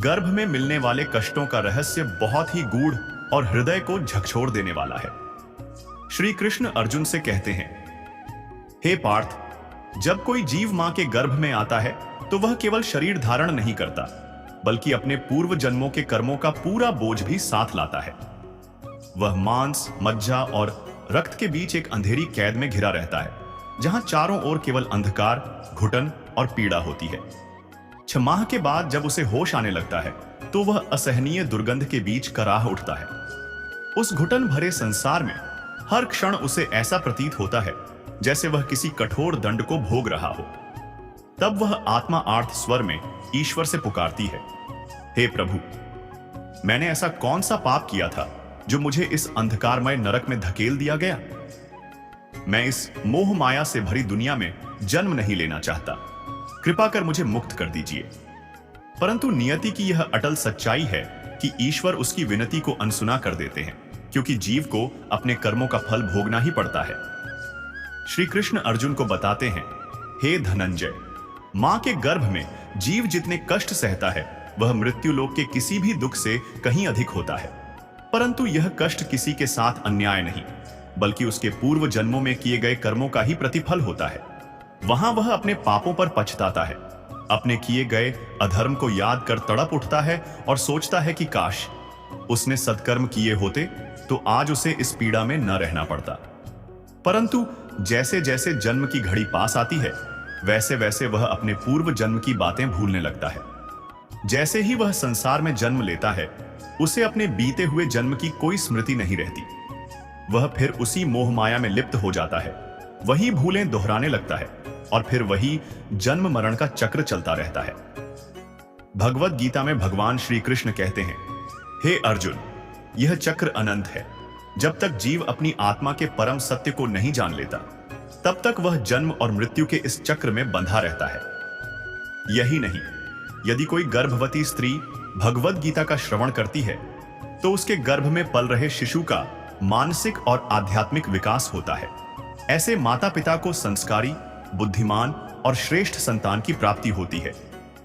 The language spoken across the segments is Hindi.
गर्भ में मिलने वाले कष्टों का रहस्य बहुत ही गूढ़ और हृदय को झकझोर देने वाला है। श्री कृष्ण अर्जुन से कहते हैं, हे पार्थ, जब कोई जीव मां के गर्भ में आता है तो वह केवल शरीर धारण नहीं करता, बल्कि अपने पूर्व जन्मों के कर्मों का पूरा बोझ भी साथ लाता है। वह मांस, मज्जा और रक्त के बीच एक अंधेरी कैद में घिरा रहता है, जहां चारों ओर केवल अंधकार, घुटन और पीड़ा होती है। 6 माह के बाद जब उसे होश आने लगता है तो वह असहनीय दुर्गंध के बीच कराह उठता है। उस घुटन भरे संसार में हर क्षण उसे ऐसा प्रतीत होता है जैसे वह किसी कठोर दंड को भोग रहा हो। तब वह आत्मा आर्त स्वर में ईश्वर से पुकारती है, हे प्रभु, मैंने ऐसा कौन सा पाप किया था जो मुझे इस अंधकारमय नरक में धकेल दिया गया? मैं इस मोह माया से भरी दुनिया में जन्म नहीं लेना चाहता। कृपा कर मुझे मुक्त कर दीजिए। परंतु नियति की यह अटल सच्चाई है कि ईश्वर उसकी विनती को अनसुना कर देते हैं, क्योंकि जीव को अपने कर्मों का फल भोगना ही पड़ता है। श्री कृष्ण अर्जुन को बताते हैं, हे धनंजय, मां के गर्भ में जीव जितने कष्ट सहता है वह मृत्यु लोक के किसी भी दुख से कहीं अधिक होता है। परंतु यह कष्ट किसी के साथ अन्याय नहीं, बल्कि उसके पूर्व जन्मों में किए गए कर्मों का ही प्रतिफल होता है। वहां वह अपने पापों पर पछताता है, अपने किए गए अधर्म को याद कर तड़प उठता है और सोचता है कि काश उसने सत्कर्म किए होते तो आज उसे इस पीड़ा में न रहना पड़ता। परंतु जैसे जैसे जन्म की घड़ी पास आती है, वैसे वैसे वह अपने पूर्व जन्म की बातें भूलने लगता है। जैसे ही वह संसार में जन्म लेता है, उसे अपने बीते हुए जन्म की कोई स्मृति नहीं रहती। वह फिर उसी मोह माया में लिप्त हो जाता है, वही भूलें दोहराने लगता है और फिर वही जन्म मरण का चक्र चलता रहता है। भगवत गीता में भगवान श्री कृष्ण कहते हैं, हे अर्जुन, यह चक्र अनंत है। जब तक जीव अपनी आत्मा के परम सत्य को नहीं जान लेता, तब तक वह जन्म और मृत्यु के इस चक्र में बंधा रहता है। यही नहीं, यदि कोई गर्भवती स्त्री भगवत गीता का श्रवण करती है तो उसके गर्भ में पल रहे शिशु का मानसिक और आध्यात्मिक विकास होता है। ऐसे माता पिता को संस्कारी, बुद्धिमान और श्रेष्ठ संतान की प्राप्ति होती है,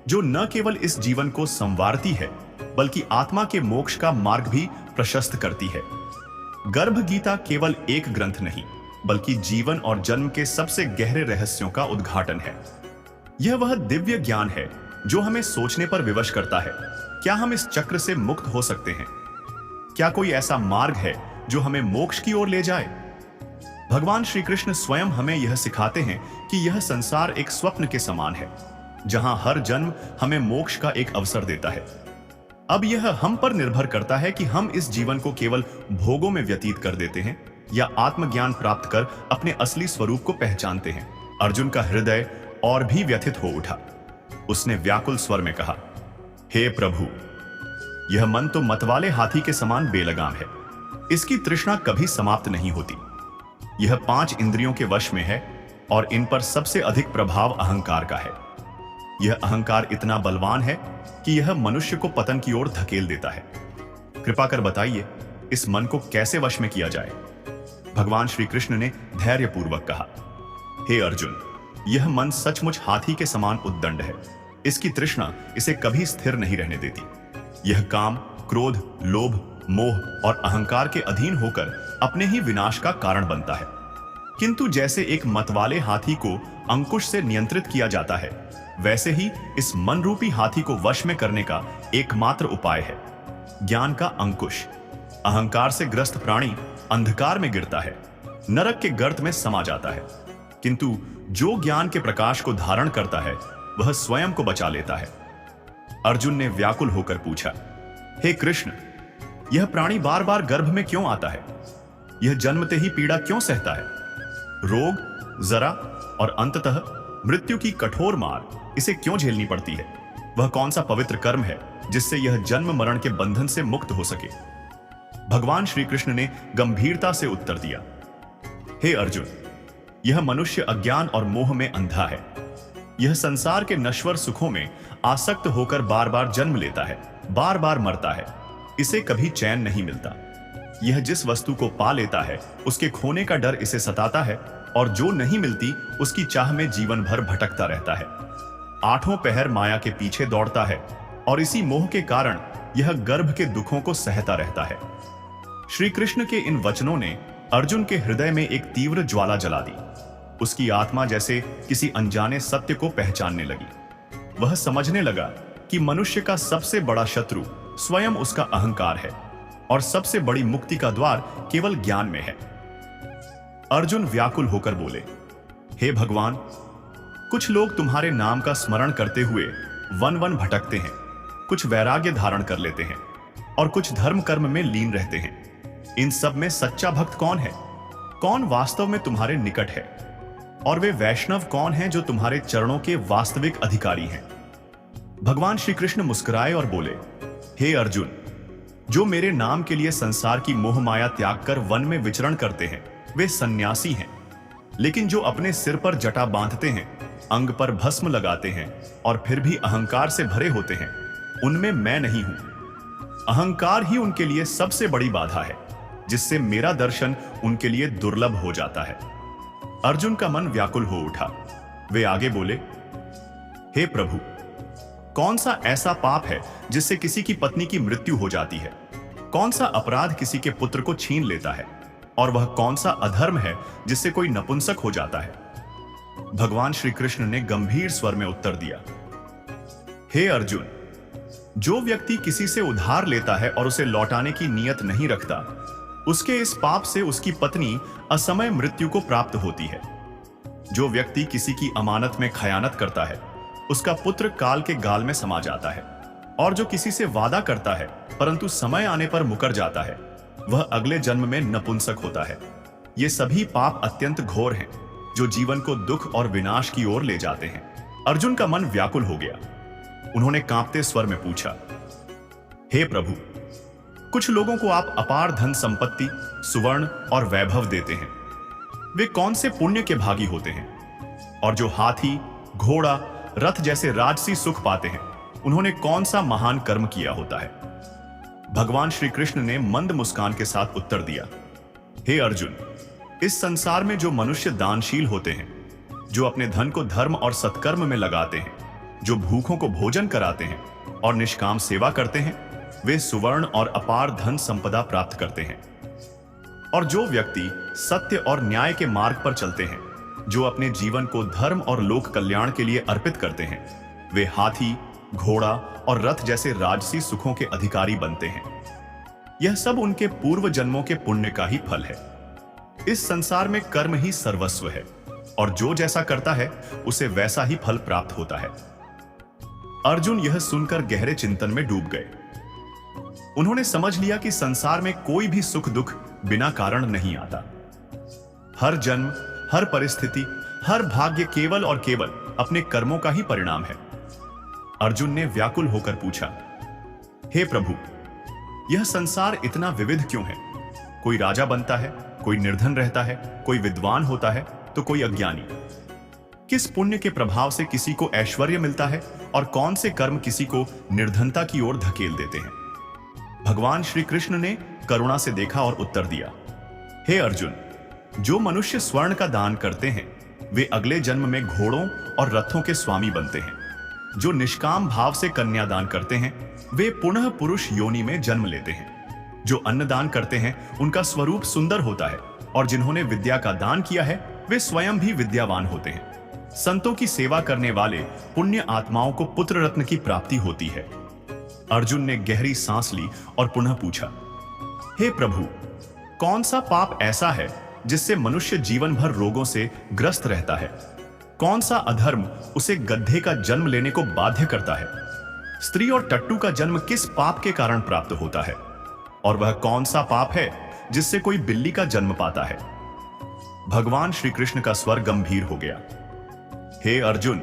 जो न केवल इस जीवन को संवारती है बल्कि आत्मा के मोक्ष का मार्ग भी प्रशस्त करती है। गर्भ गीता केवल एक ग्रंथ नहीं, बल्कि जीवन और जन्म के सबसे गहरे रहस्यों का उद्घाटन है। यह वह दिव्य ज्ञान है जो हमें सोचने पर विवश करता है, क्या हम इस चक्र से मुक्त हो सकते हैं? क्या कोई ऐसा मार्ग है जो हमें मोक्ष की ओर ले जाए? भगवान श्री कृष्ण स्वयं हमें यह सिखाते हैं कि यह संसार एक स्वप्न के समान है, जहां हर जन्म हमें मोक्ष का एक अवसर देता है। अब यह हम पर निर्भर करता है कि हम इस जीवन को केवल भोगों में व्यतीत कर देते हैं या आत्मज्ञान प्राप्त कर अपने असली स्वरूप को पहचानते हैं। अर्जुन का हृदय और भी व्यथित हो उठा। उसने व्याकुल स्वर में कहा, हे प्रभु, यह मन तो मतवाले हाथी के समान बेलगाम है। इसकी तृष्णा कभी समाप्त नहीं होती। यह 5 इंद्रियों के वश में है और इन पर सबसे अधिक प्रभाव अहंकार का है। यह अहंकार इतना बलवान है कि यह मनुष्य को पतन की ओर धकेल देता है। कृपा कर बताइए, इस मन को कैसे वश में किया जाए? भगवान श्री कृष्ण ने धैर्यपूर्वक कहा, हे अर्जुन, यह मन सचमुच हाथी के समान उद्दंड है। इसकी तृष्णा इसे कभी स्थिर नहीं रहने देती। यह काम, क्रोध, लोभ, मोह और अहंकार के अधीन होकर अपने ही विनाश का कारण बनता है। किंतु जैसे एक मतवाले हाथी को अंकुश से नियंत्रित किया जाता है, वैसे ही इस मन रूपी हाथी को वश में करने का एकमात्र उपाय है ज्ञान का अंकुश। अहंकार से ग्रस्त प्राणी अंधकार में गिरता है, नरक के गर्त में समा जाता है, किंतु जो ज्ञान के प्रकाश को धारण करता है वह स्वयं को बचा लेता है। अर्जुन ने व्याकुल होकर पूछा, हे कृष्ण, यह प्राणी बार बार गर्भ में क्यों आता है? यह जन्मते ही पीड़ा क्यों सहता है? रोग, जरा और अंततः मृत्यु की कठोर मार इसे क्यों झेलनी पड़ती है? वह कौन सा पवित्र कर्म है जिससे यह जन्म मरण के बंधन से मुक्त हो सके? भगवान श्री कृष्ण ने गंभीरता से उत्तर दिया, हे अर्जुन, यह मनुष्य अज्ञान और मोह में अंधा है। यह संसार के नश्वर सुखों में आसक्त होकर बार बार जन्म लेता है, बार बार मरता है। इसे कभी चैन नहीं मिलता। यह जिस वस्तु को पा लेता है उसके खोने का डर इसे सताता है और जो नहीं मिलती उसकी चाह में जीवन भर भटकता रहता है। 8 पहर माया के पीछे दौड़ता है, और इसी मोह के कारण यह गर्भ के दुखों को सहता रहता है। श्री कृष्ण के इन वचनों ने अर्जुन के हृदय में एक तीव्र ज्वाला जला दी। उसकी आत्मा जैसे किसी अनजाने सत्य को पहचानने लगी। वह समझने लगा कि मनुष्य का सबसे बड़ा शत्रु स्वयं उसका अहंकार है और सबसे बड़ी मुक्ति का द्वार केवल ज्ञान में है। अर्जुन व्याकुल होकर बोले, हे भगवान, कुछ लोग तुम्हारे नाम का स्मरण करते हुए वन वन भटकते हैं, कुछ वैराग्य धारण कर लेते हैं और कुछ धर्म कर्म में लीन रहते हैं। इन सब में सच्चा भक्त कौन है? कौन वास्तव में तुम्हारे निकट है? और वे वैष्णव कौन हैं जो तुम्हारे चरणों के वास्तविक अधिकारी हैं? भगवान श्री कृष्ण मुस्कुराए और बोले, हे अर्जुन, जो मेरे नाम के लिए संसार की मोह माया त्याग कर वन में विचरण करते हैं वे सन्यासी हैं, लेकिन जो अपने सिर पर जटा बांधते हैं, अंग पर भस्म लगाते हैं और फिर भी अहंकार से भरे होते हैं, उनमें मैं नहीं हूं। अहंकार ही उनके लिए सबसे बड़ी बाधा है, जिससे मेरा दर्शन उनके लिए दुर्लभ हो जाता है। अर्जुन का मन व्याकुल हो उठा। वे आगे बोले, हे प्रभु, कौन सा ऐसा पाप है जिससे किसी की पत्नी की मृत्यु हो जाती है? कौन सा अपराध किसी के पुत्र को छीन लेता है? और वह कौन सा अधर्म है जिससे कोई नपुंसक हो जाता है? भगवान श्री कृष्ण ने गंभीर स्वर में उत्तर दिया, हे अर्जुन, जो व्यक्ति किसी से उधार लेता है और उसे लौटाने की नियत नहीं रखता, उसके इस पाप से उसकी पत्नी असमय मृत्यु को प्राप्त होती है। जो व्यक्ति किसी की अमानत में खयानत करता है, उसका पुत्र काल के गाल में समा जाता है। और जो किसी से वादा करता है परंतु समय आने पर मुकर जाता है, वह अगले जन्म में नपुंसक होता है। ये सभी पाप अत्यंत घोर हैं, जो जीवन को दुख और विनाश की ओर ले जाते हैं। अर्जुन का मन व्याकुल हो गया। उन्होंने कांपते स्वर में पूछा, हे प्रभु, कुछ लोगों को आप अपार धन संपत्ति, सुवर्ण और वैभव देते हैं। वे कौन से पुण्य के भागी होते हैं? और जो हाथी, घोड़ा, रथ जैसे राजसी सुख पाते हैं, उन्होंने कौन सा महान कर्म किया होता है? भगवान श्री कृष्ण ने मंद मुस्कान के साथ उत्तर दिया, हे अर्जुन, इस संसार में जो मनुष्य दानशील होते हैं, जो अपने धन को धर्म और सत्कर्म में लगाते हैं, जो भूखों को भोजन कराते हैं और निष्काम सेवा करते हैं, वे सुवर्ण और अपार धन संपदा प्राप्त करते हैं। और जो व्यक्ति सत्य और न्याय के मार्ग पर चलते हैं, जो अपने जीवन को धर्म और लोक कल्याण के लिए अर्पित करते हैं, वे हाथी, घोड़ा और रथ जैसे राजसी सुखों के अधिकारी बनते हैं। यह सब उनके पूर्व जन्मों के पुण्य का ही फल है। इस संसार में कर्म ही सर्वस्व है और जो जैसा करता है उसे वैसा ही फल प्राप्त होता है। अर्जुन यह सुनकर गहरे चिंतन में डूब गए। उन्होंने समझ लिया कि संसार में कोई भी सुख दुख बिना कारण नहीं आता। हर जन्म, हर परिस्थिति, हर भाग्य केवल और केवल अपने कर्मों का ही परिणाम है। अर्जुन ने व्याकुल होकर पूछा, हे प्रभु, यह संसार इतना विविध क्यों है? कोई राजा बनता है, कोई निर्धन रहता है, कोई विद्वान होता है तो कोई अज्ञानी। किस पुण्य के प्रभाव से किसी को ऐश्वर्य मिलता है और कौन से कर्म किसी को निर्धनता की ओर धकेल देते हैं? भगवान श्री कृष्ण ने करुणा से देखा और उत्तर दिया, हे अर्जुन, जो मनुष्य स्वर्ण का दान करते हैं, वे अगले जन्म में घोड़ों और रथों के स्वामी बनते हैं। जो निष्काम भाव से कन्यादान करते हैं, वे पुनः पुरुष योनि में जन्म लेते हैं। जो अन्नदान करते हैं, उनका स्वरूप सुंदर होता है और जिन्होंने विद्या का दान किया है, वे स्वयं भी विद्यावान होते हैं। संतों की सेवा करने वाले पुण्य आत्माओं को पुत्र रत्न की प्राप्ति होती है। अर्जुन ने गहरी सांस ली और पुनः पूछा, हे प्रभु, कौन सा पाप ऐसा है जिससे मनुष्य जीवन भर रोगों से ग्रस्त रहता है? कौन सा अधर्म उसे गड्ढे का जन्म लेने को बाध्य करता है? स्त्री और टट्टू का जन्म किस पाप के कारण प्राप्त होता है? और वह कौन सा पाप है जिससे कोई बिल्ली का जन्म पाता है? भगवान श्री कृष्ण का स्वर गंभीर हो गया। हे अर्जुन,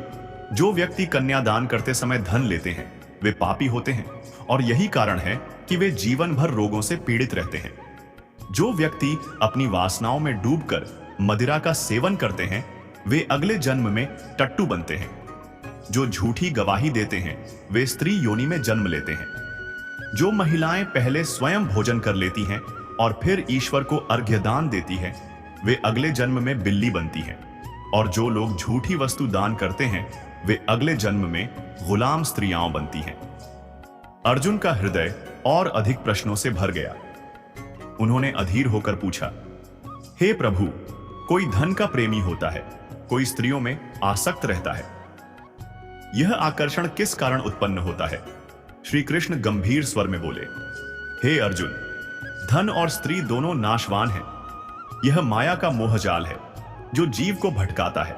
जो व्यक्ति कन्यादान करते समय धन लेते हैं, वे पापी होते हैं और यही कारण है कि वे जीवन भर रोगों से पीड़ित रहते हैं। जो व्यक्ति अपनी वासनाओं में डूबकर मदिरा का सेवन करते हैं, वे अगले जन्म में टट्टू बनते हैं। जो झूठी गवाही देते हैं, वे स्त्री योनि में जन्म लेते हैं। जो महिलाएं पहले स्वयं भोजन कर लेती हैं और फिर ईश्वर को अर्घ्यदान देती हैं, वे अगले जन्म में बिल्ली बनती हैं। और जो लोग झूठी वस्तु दान करते हैं, वे अगले जन्म में गुलाम स्त्रियां बनती हैं। अर्जुन का हृदय और अधिक प्रश्नों से भर गया। उन्होंने अधीर होकर पूछा, हे प्रभु, कोई धन का प्रेमी होता है, कोई स्त्रियों में आसक्त रहता है। यह आकर्षण किस कारण उत्पन्न होता है? श्री कृष्ण गंभीर स्वर में बोले, हे अर्जुन, धन और स्त्री दोनों नाशवान हैं। यह माया का मोहजाल है जो जीव को भटकाता है।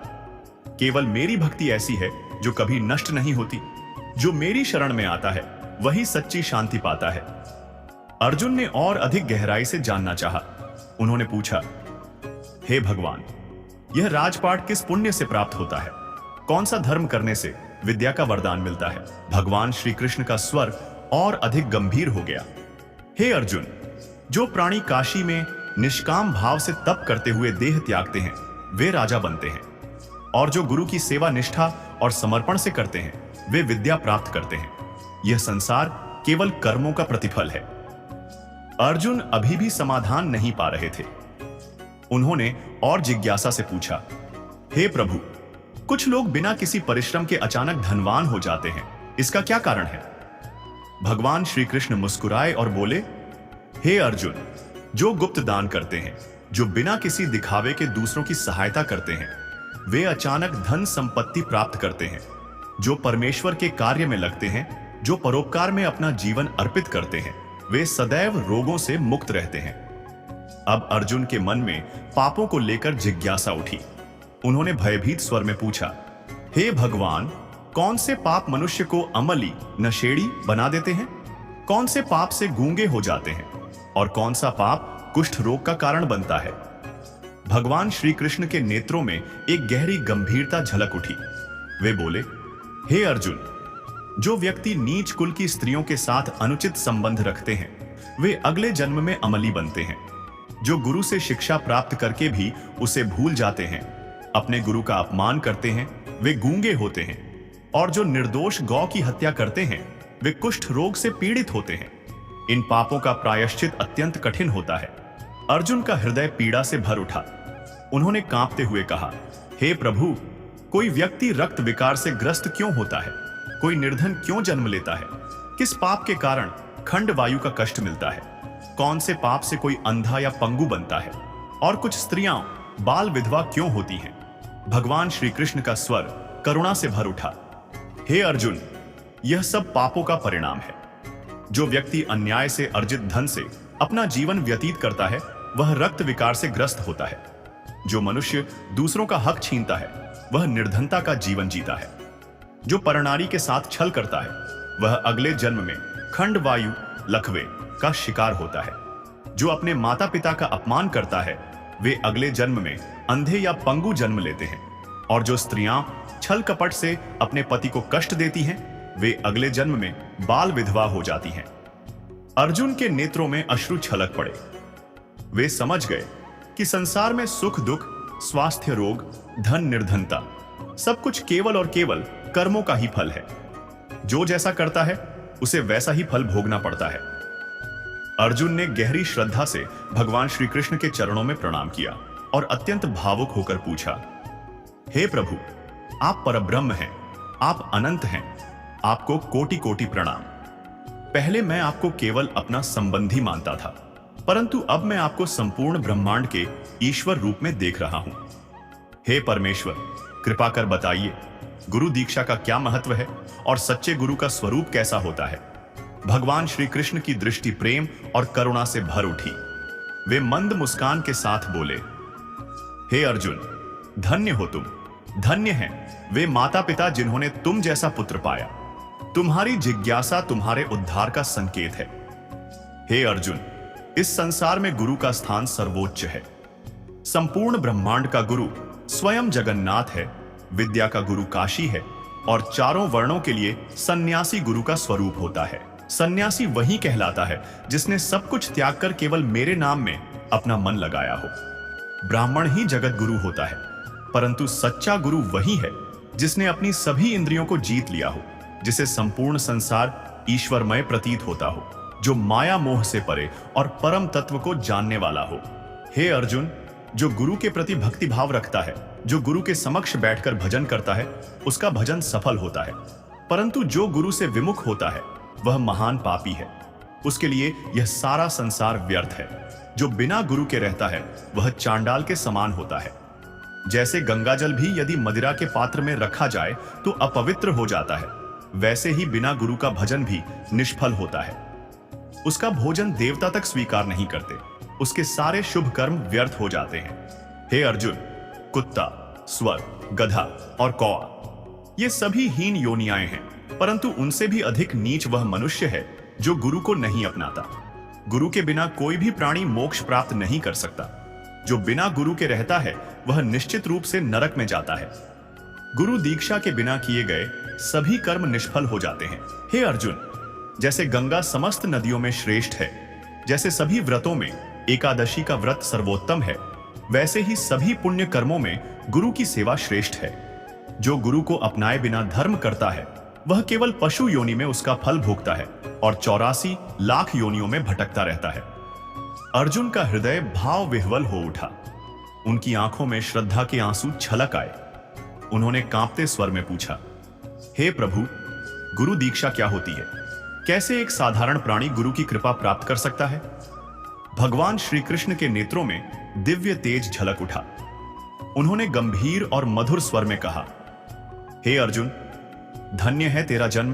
केवल मेरी भक्ति ऐसी है जो कभी नष्ट नहीं होती। जो मेरी शरण में आता है वही सच्ची शांति पाता है। अर्जुन ने और अधिक गहराई से जानना चाहा। उन्होंने पूछा, हे भगवान, यह राजपाट किस पुण्य से प्राप्त होता है? कौन सा धर्म करने से विद्या का वरदान मिलता है? भगवान श्री कृष्ण का स्वर और अधिक गंभीर हो गया। हे अर्जुन, जो प्राणी काशी में निष्काम भाव से तप करते हुए देह त्यागते हैं वे राजा बनते हैं, और जो गुरु की सेवा निष्ठा और समर्पण से करते हैं वे विद्या प्राप्त करते हैं। यह संसार केवल कर्मों का प्रतिफल है। अर्जुन अभी भी समाधान नहीं पा रहे थे। उन्होंने और जिज्ञासा से पूछा, हे प्रभु, कुछ लोग बिना किसी परिश्रम के अचानक धनवान हो जाते हैं, इसका क्या कारण है? भगवान श्री कृष्ण मुस्कुराए और बोले, हे अर्जुन, जो गुप्त दान करते हैं, जो बिना किसी दिखावे के दूसरों की सहायता करते हैं, वे अचानक धन संपत्ति प्राप्त करते हैं। जो परमेश्वर के कार्य में लगते हैं, जो परोपकार में अपना जीवन अर्पित करते हैं, वे सदैव रोगों से मुक्त रहते हैं। अब अर्जुन के मन में पापों को लेकर जिज्ञासा उठी। उन्होंने भयभीत स्वर में पूछा, हे भगवान, कौन से पाप मनुष्य को अमली नशेड़ी बना देते हैं? कौन से पाप से गूंगे हो जाते हैं और कौन सा पाप कुष्ठ रोग का कारण बनता है? भगवान श्री कृष्ण के नेत्रों में एक गहरी गंभीरता झलक उठी। वे बोले, हे अर्जुन, जो व्यक्ति नीच कुल की स्त्रियों के साथ अनुचित संबंध रखते हैं वे अगले जन्म में अमली बनते हैं। जो गुरु से शिक्षा प्राप्त करके भी उसे भूल जाते हैं, अपने गुरु का अपमान करते हैं, वे गूंगे होते हैं। और जो निर्दोष गौ की हत्या करते हैं वे कुष्ठ रोग से पीड़ित होते हैं। इन पापों का प्रायश्चित अत्यंत कठिन होता है। अर्जुन का हृदय पीड़ा से भर उठा। उन्होंने कांपते हुए कहा, हे प्रभु, कोई व्यक्ति रक्त विकार से ग्रस्त क्यों होता है? कोई निर्धन क्यों जन्म लेता है? किस पाप के कारण खंड वायु का कष्ट मिलता है? कौन से पाप से कोई अंधा या पंगु बनता है? और कुछ स्त्रियां बाल विधवा क्यों होती हैं? भगवान श्री कृष्ण का स्वर करुणा से भर उठा। हे अर्जुन, यह सब पापों का परिणाम है। जो व्यक्ति अन्याय से अर्जित धन से अपना जीवन व्यतीत करता है वह रक्त विकार से ग्रस्त होता है। जो मनुष्य दूसरों का हक छीनता है वह निर्धनता का जीवन जीता है। जो परनारी के साथ छल करता है वह अगले जन्म में खंड वायु लकवे का शिकार होता है। जो अपने माता पिता का अपमान करता है वे अगले जन्म में अंधे या पंगु जन्म लेते हैं। और जो स्त्रियां छल कपट से अपने पति को कष्ट देती हैं वे अगले जन्म में बाल विधवा हो जाती हैं। अर्जुन के नेत्रों में अश्रु छलक पड़े। वे समझ गए कि संसार में सुख दुख, स्वास्थ्य रोग, धन निर्धनता सब कुछ केवल और केवल कर्मों का ही फल है। जो जैसा करता है उसे वैसा ही फल भोगना पड़ता है। अर्जुन ने गहरी श्रद्धा से भगवान श्री कृष्ण के चरणों में प्रणाम किया और अत्यंत भावुक होकर पूछा, हे प्रभु, आप परब्रह्म हैं, आप अनंत हैं, आपको कोटि कोटि प्रणाम। पहले मैं आपको केवल अपना संबंधी मानता था, परंतु अब मैं आपको संपूर्ण ब्रह्मांड के ईश्वर रूप में देख रहा हूं। हे परमेश्वर, कृपा कर बताइए, गुरु दीक्षा का क्या महत्व है और सच्चे गुरु का स्वरूप कैसा होता है? भगवान श्री कृष्ण की दृष्टि प्रेम और करुणा से भर उठी। वे मंद मुस्कान के साथ बोले, हे अर्जुन, धन्य हो तुम, धन्य हैं वे माता पिता जिन्होंने तुम जैसा पुत्र पाया। तुम्हारी जिज्ञासा तुम्हारे उद्धार का संकेत है। हे अर्जुन, इस संसार में गुरु का स्थान सर्वोच्च है। संपूर्ण ब्रह्मांड का गुरु स्वयं जगन्नाथ है, विद्या का गुरु काशी है और चारों वर्णों के लिए सन्यासी गुरु का स्वरूप होता है। सन्यासी वही कहलाता है जिसने सब कुछ त्याग कर केवल मेरे नाम में अपना मन लगाया हो। ब्राह्मण ही जगत गुरु होता है, परंतु सच्चा गुरु वही है जिसने अपनी सभी इंद्रियों को जीत लिया हो, जिसे संपूर्ण संसार ईश्वरमय प्रतीत होता हो, जो माया मोह से परे और परम तत्व को जानने वाला हो। हे अर्जुन, जो गुरु के प्रति भक्ति भाव रखता है, जो गुरु के समक्ष बैठकर भजन करता है, उसका भजन सफल होता है। परंतु जो गुरु से विमुख होता है वह महान पापी है। उसके लिए यह सारा संसार व्यर्थ है। जो बिना गुरु के रहता है वह चांडाल के समान होता है। जैसे गंगाजल भी यदि मदिरा के पात्र में रखा जाए तो अपवित्र हो जाता है, वैसे ही बिना गुरु का भजन भी निष्फल होता है। उसका भोजन देवता तक स्वीकार नहीं करते, उसके सारे शुभ कर्म व्यर्थ हो जाते हैं। हे अर्जुन, कुत्ता, स्वर, गधा और कौआ ये सभी हीन योनियाएं हैं, परंतु उनसे भी अधिक नीच वह मनुष्य है जो गुरु को नहीं अपनाता। गुरु के बिना कोई भी प्राणी मोक्ष प्राप्त नहीं कर सकता। जो बिना गुरु के रहता है वह निश्चित रूप से नरक में जाता है। गुरु दीक्षा के बिना किए गए सभी कर्म निष्फल हो जाते हैं। हे अर्जुन, जैसे गंगा समस्त नदियों में श्रेष्ठ है, जैसे सभी व्रतों में एकादशी का व्रत सर्वोत्तम है, वैसे ही सभी पुण्य कर्मों में गुरु की सेवा श्रेष्ठ है। जो गुरु को अपनाए बिना धर्म करता है वह केवल पशु योनि में उसका फल भोगता है और 84 लाख योनियों में भटकता रहता है। अर्जुन का हृदय भाव विह्वल हो उठा। उनकी आंखों में श्रद्धा के आंसू छलक आए। उन्होंने कांपते स्वर में पूछा, हे प्रभु, गुरु दीक्षा क्या होती है? कैसे एक साधारण प्राणी गुरु की कृपा प्राप्त कर सकता है? भगवान श्री कृष्ण के नेत्रों में दिव्य तेज झलक उठा। उन्होंने गंभीर और मधुर स्वर में कहा, हे अर्जुन, धन्य है तेरा जन्म,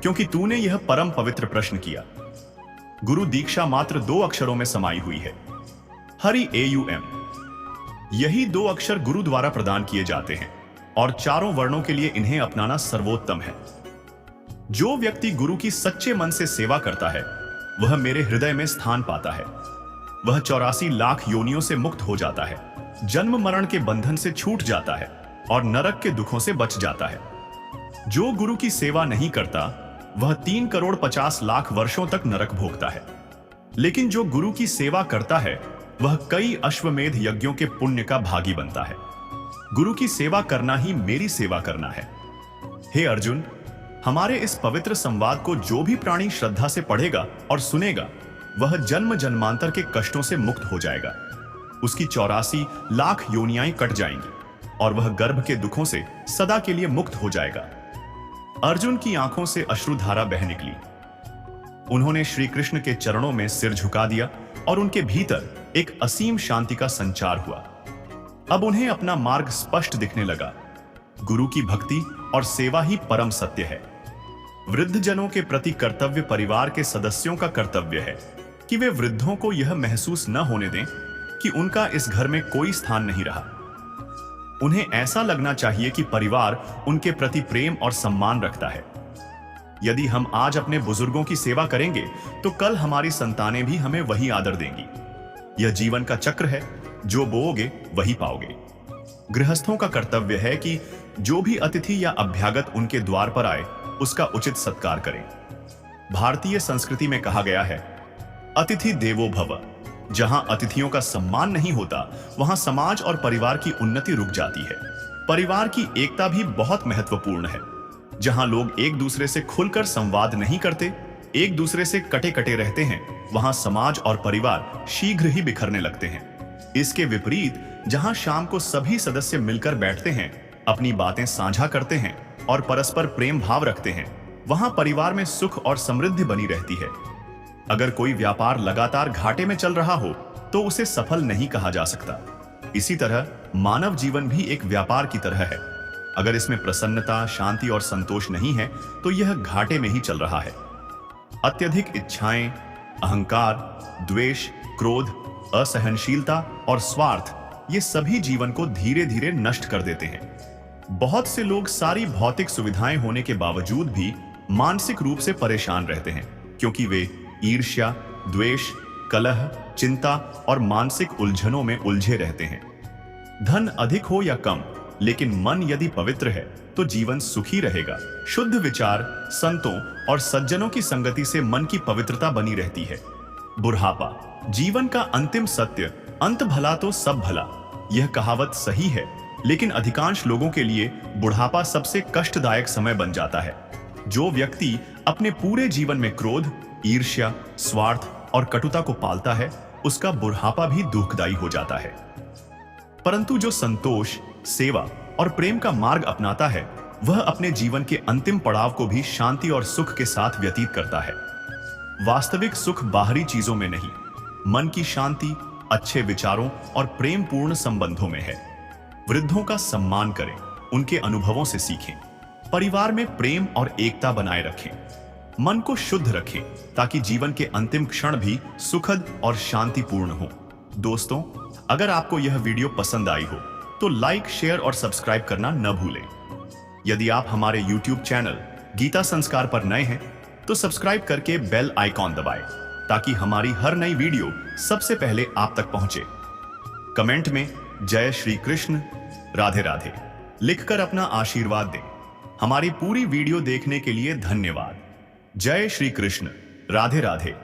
क्योंकि तूने यह परम पवित्र प्रश्न किया। गुरु दीक्षा मात्र 2 अक्षरों में समाई हुई है, हरि AUM। यही 2 अक्षर गुरु द्वारा प्रदान किए जाते हैं और चारों वर्णों के लिए इन्हें अपनाना सर्वोत्तम है। जो व्यक्ति गुरु की सच्चे मन से सेवा करता है वह मेरे हृदय में स्थान पाता है। वह 84 लाख योनियों से मुक्त हो जाता है, जन्म मरण के बंधन से छूट जाता है और नरक के दुखों से बच जाता है। जो गुरु की सेवा नहीं करता वह 3 करोड़ 50 लाख वर्षों तक नरक भोगता है, लेकिन जो गुरु की सेवा करता है वह कई अश्वमेध यज्ञों के पुण्य का भागी बनता है। गुरु की सेवा करना ही मेरी सेवा करना है। हे अर्जुन, हमारे इस पवित्र संवाद को जो भी प्राणी श्रद्धा से पढ़ेगा और सुनेगा वह जन्म जन्मांतर के कष्टों से मुक्त हो जाएगा। उसकी 84 लाख योनियाएं कट जाएंगी और वह गर्भ के दुखों से सदा के लिए मुक्त हो जाएगा। अर्जुन की आंखों से अश्रुधारा बह निकली। उन्होंने श्री कृष्ण के चरणों में सिर झुका दिया और उनके भीतर एक असीम शांति का संचार हुआ। अब उन्हें अपना मार्ग स्पष्ट दिखने लगा। गुरु की भक्ति और सेवा ही परम सत्य है। वृद्धजनों के प्रति कर्तव्य परिवार के सदस्यों का कर्तव्य है कि वे वृद्धों को यह महसूस न होने दें कि उनका इस घर में कोई स्थान नहीं रहा। उन्हें ऐसा लगना चाहिए कि परिवार उनके प्रति प्रेम और सम्मान रखता है। यदि हम आज अपने बुजुर्गों की सेवा करेंगे तो कल हमारी संतानें भी हमें वही आदर देंगी। यह जीवन का चक्र है, जो बोओगे वही पाओगे। गृहस्थों का कर्तव्य है कि जो भी अतिथि या अभ्यागत उनके द्वार पर आए उसका उचित सत्कार करें। भारतीय संस्कृति में कहा गया है, अतिथि देवो भव। जहां अतिथियों का सम्मान नहीं होता वहां समाज और परिवार की उन्नति रुक जाती है। परिवार की एकता भी बहुत महत्वपूर्ण है। जहां लोग एक दूसरे से खुलकर संवाद नहीं करते, एक दूसरे से कटे कटे रहते हैं, वहां समाज और परिवार शीघ्र ही बिखरने लगते हैं। इसके विपरीत जहां शाम को सभी सदस्य मिलकर बैठते हैं, अपनी बातें साझा करते हैं और परस्पर प्रेम भाव रखते हैं, वहां परिवार में सुख और समृद्धि बनी रहती है। अगर कोई व्यापार लगातार घाटे में चल रहा हो तो उसे सफल नहीं कहा जा सकता। इसी तरह मानव जीवन भी एक व्यापार की तरह है। अगर इसमें प्रसन्नता, शांति और संतोष नहीं है तो यह घाटे में ही चल रहा है। अत्यधिक इच्छाएं, अहंकार, द्वेष, क्रोध, असहनशीलता और स्वार्थ ये सभी जीवन को धीरे धीरे नष्ट कर देते हैं। बहुत से लोग सारी भौतिक सुविधाएं होने के बावजूद भी मानसिक रूप से परेशान रहते हैं, क्योंकि वे ईर्ष्या, द्वेष, कलह, चिंता और मानसिक उलझनों में उलझे रहते हैं। धन अधिक हो या कम, लेकिन मन यदि पवित्र है तो जीवन सुखी रहेगा। शुद्ध विचार, संतों और सज्जनों की संगति से मन की पवित्रता बनी रहती है। बुढ़ापा जीवन का अंतिम सत्य, अंत भला तो सब भला, यह कहावत सही है, लेकिन अधिकांश लोगों के लिए बुढ़ापा सबसे कष्टदायक समय बन जाता है। जो व्यक्ति अपने पूरे जीवन में क्रोध, ईर्ष्या, स्वार्थ और कटुता को पालता है, उसका बुढ़ापा भी दुखदायी हो जाता है। परंतु जो संतोष, सेवा और प्रेम का मार्ग अपनाता है वह अपने जीवन के अंतिम पड़ाव को भी शांति और सुख के साथ व्यतीत करता है। वास्तविक सुख बाहरी चीजों में नहीं, मन की शांति, अच्छे विचारों और प्रेमपूर्ण संबंधों में है। वृद्धों का सम्मान करें, उनके अनुभवों से सीखें, परिवार में प्रेम और एकता बनाए रखें, मन को शुद्ध रखें ताकि जीवन के अंतिम क्षण भी सुखद और शांतिपूर्ण हो। दोस्तों, अगर आपको यह वीडियो पसंद आई हो तो लाइक, शेयर और सब्सक्राइब करना न भूलें। यदि आप हमारे YouTube चैनल गीता संस्कार पर नए हैं तो सब्सक्राइब करके बेल आइकॉन दबाएं ताकि हमारी हर नई वीडियो सबसे पहले आप तक पहुंचे। कमेंट में जय श्री कृष्ण, राधे राधे लिखकर अपना आशीर्वाद दें। हमारी पूरी वीडियो देखने के लिए धन्यवाद। जय श्री कृष्ण, राधे राधे।